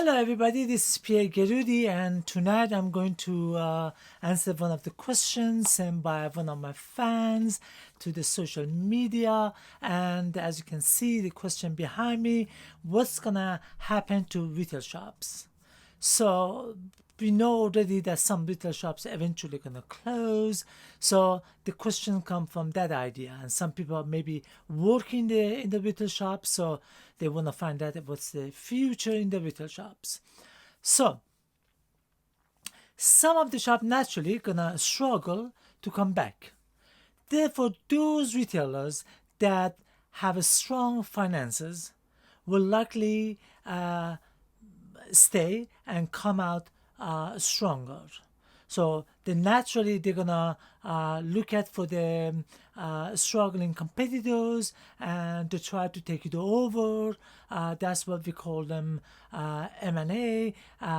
Hello, everybody. This is Pierre Gerudi, and tonight I'm going to answer one of the questions sent by one of my fans to the social media. And as you can see, the question behind me: what's gonna happen to retail shops? So we know already that some retail shops are eventually gonna close. So the question comes from that idea, and some people are maybe working in the retail shops, so they want to find out what's the future in the retail shops. So some of the shop naturally gonna struggle to come back. Therefore, those retailers that have a strong finances will likely stay and come out stronger. So they're gonna look at for the struggling competitors and to try to take it over. That's what we call them M&A,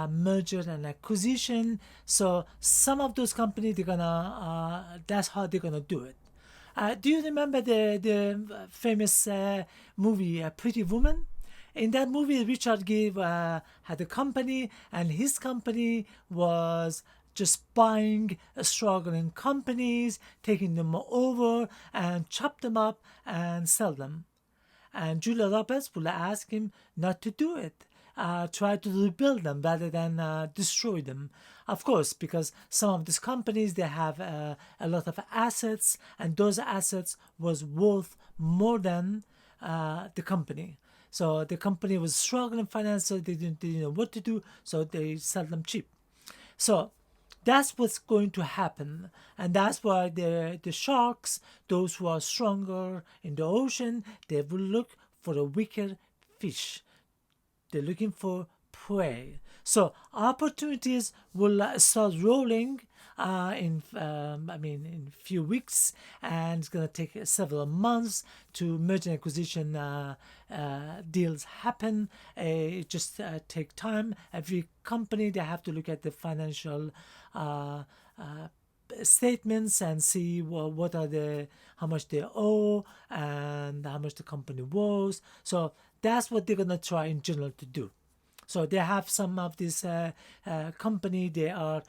merger and acquisition. So some of those companies they're gonna that's how they're gonna do it. Do you remember the famous movie Pretty Woman? In that movie, Richard Gere had a company, and his company was just buying struggling companies, taking them over, and chop them up and sell them. And Julia Roberts will ask him not to do it. Try to rebuild them rather than destroy them. Of course, because some of these companies they have a lot of assets, and those assets was worth more than the company. So the company was struggling financially; they didn't know what to do, so they sell them cheap. So that's what's going to happen, and that's why the sharks, those who are stronger in the ocean, they will look for a weaker fish. They're looking for prey. So opportunities will start rolling in few weeks, and it's gonna take several months to merger and acquisition deals happen. It just take time. Every company they have to look at the financial statements and see what are the how much they owe and how much the company was. So that's what they're gonna try in general to do. So they have some of these company. They are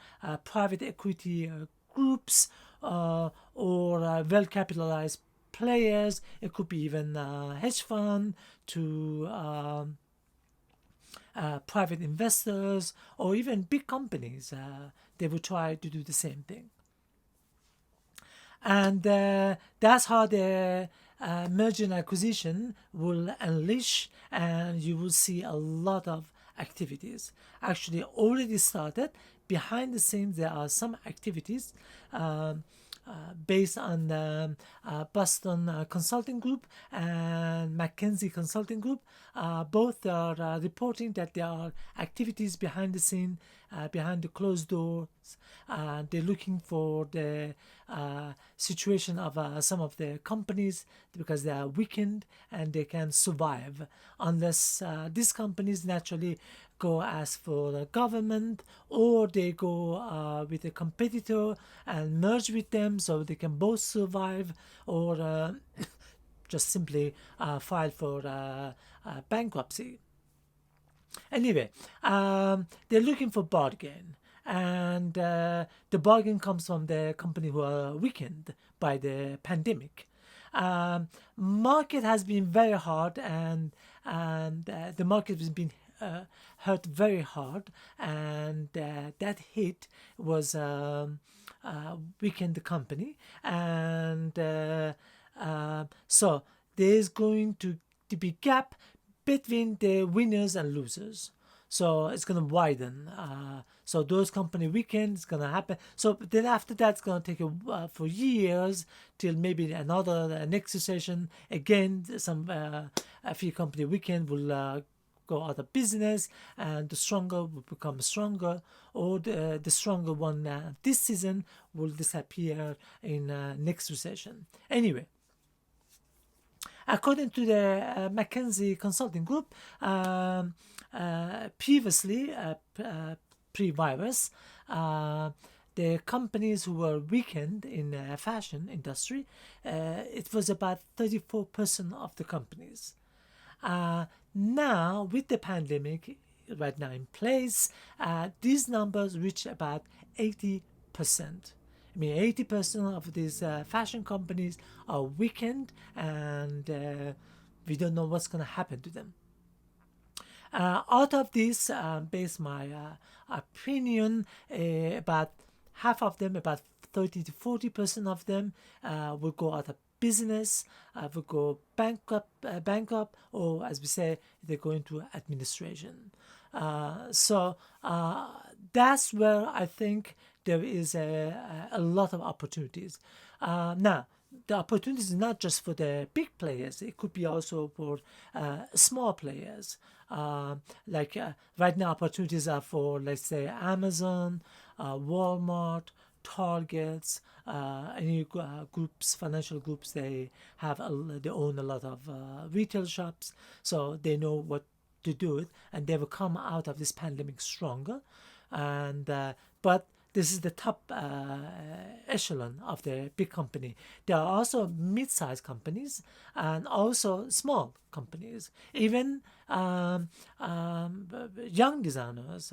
private equity groups or well capitalized players. It could be even hedge fund to private investors or even big companies. They will try to do the same thing. And that's how the merger and acquisition will unleash, and you will see a lot of activities. Actually, already started. Behind the scenes, there are some activities based on the Boston Consulting Group and McKinsey Consulting Group. Both are reporting that there are activities behind the scene, behind the closed doors. They're looking for the situation of some of the companies because they are weakened and they can survive unless these companies naturally go ask for the government or they go with a competitor and merge with them so they can both survive or just simply file for bankruptcy. Anyway, they're looking for bargain, and the bargain comes from the company who are weakened by the pandemic. Market has been very hard, and the market has been hurt very hard, and that hit was weakened the company, and so there's going to be gap between the winners and losers. So it's going to widen. So those company weekend is going to happen. So then after that, it's going to take for years till maybe another next recession. Again, a few company weekend will go out of business, and the stronger will become stronger, or the stronger one this season will disappear in next recession. Anyway. According to the McKinsey Consulting Group, previously, pre-virus, the companies who were weakened in the fashion industry, it was about 34% of the companies. Now, with the pandemic, right now in place, these numbers reach about 80%. I mean, 80% of these fashion companies are weakened, and we don't know what's going to happen to them. Out of this, based my opinion, about half of them, about 30 to 40% of them, will go out of business, will go bankrupt, or as we say, they go into administration. So that's where I think there is a lot of opportunities. Now, the opportunities is not just for the big players. It could be also for small players. Right now, opportunities are for, let's say, Amazon, Walmart, Targets, any groups, financial groups. They own a lot of retail shops, so they know what to do it, and they will come out of this pandemic stronger. And but this is the top echelon of the big company. There are also mid-sized companies and also small companies. Even young designers,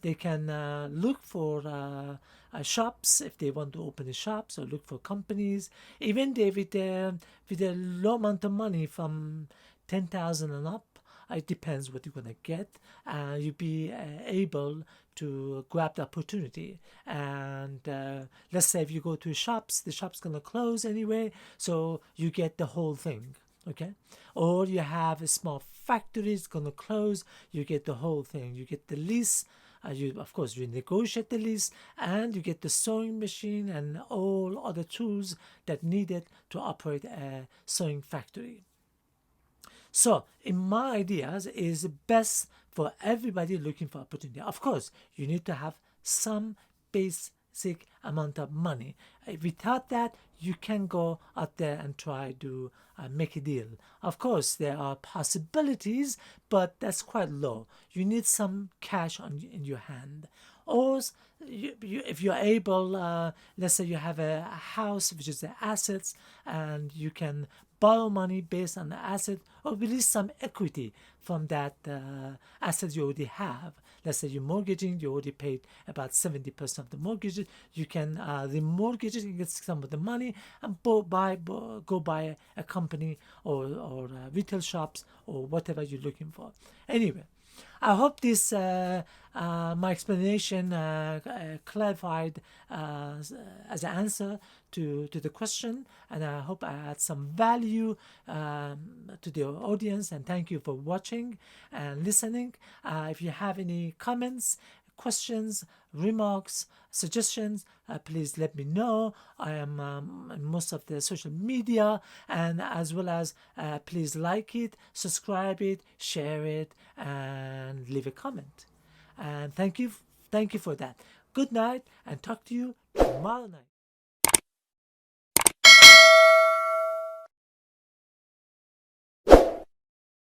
they can look for shops if they want to open the shops, or look for companies. Even they with a low amount of money from 10,000 and up. It depends what you're gonna get. You'll be able to grab the opportunity. And let's say if you go to shops, the shop's gonna close anyway, so you get the whole thing. Okay, or you have a small factory, it's gonna close, you get the whole thing. You get the lease. Of course, you negotiate the lease, and you get the sewing machine and all other tools that needed to operate a sewing factory. So, in my ideas, is best for everybody looking for opportunity. Of course, you need to have some basic amount of money. Without that, you can go out there and try to make a deal. Of course, there are possibilities, but that's quite low. You need some cash in your hand. Or if you're able, let's say you have a house which is the assets, and you can borrow money based on the asset, or release some equity from that asset you already have. Let's say you're mortgaging, you already paid about 70% of the mortgage. You can remortgage it and get some of the money and go buy a company or retail shops or whatever you're looking for. Anyway, I hope this my explanation clarified as an answer to the question, and I hope I had some value to the audience. And thank you for watching and listening. If you have any comments, questions, remarks, suggestions, please let me know. I am on most of the social media, and as well as please like it, subscribe it, share it, and leave a comment. And thank you for that. Good night, and talk to you tomorrow night.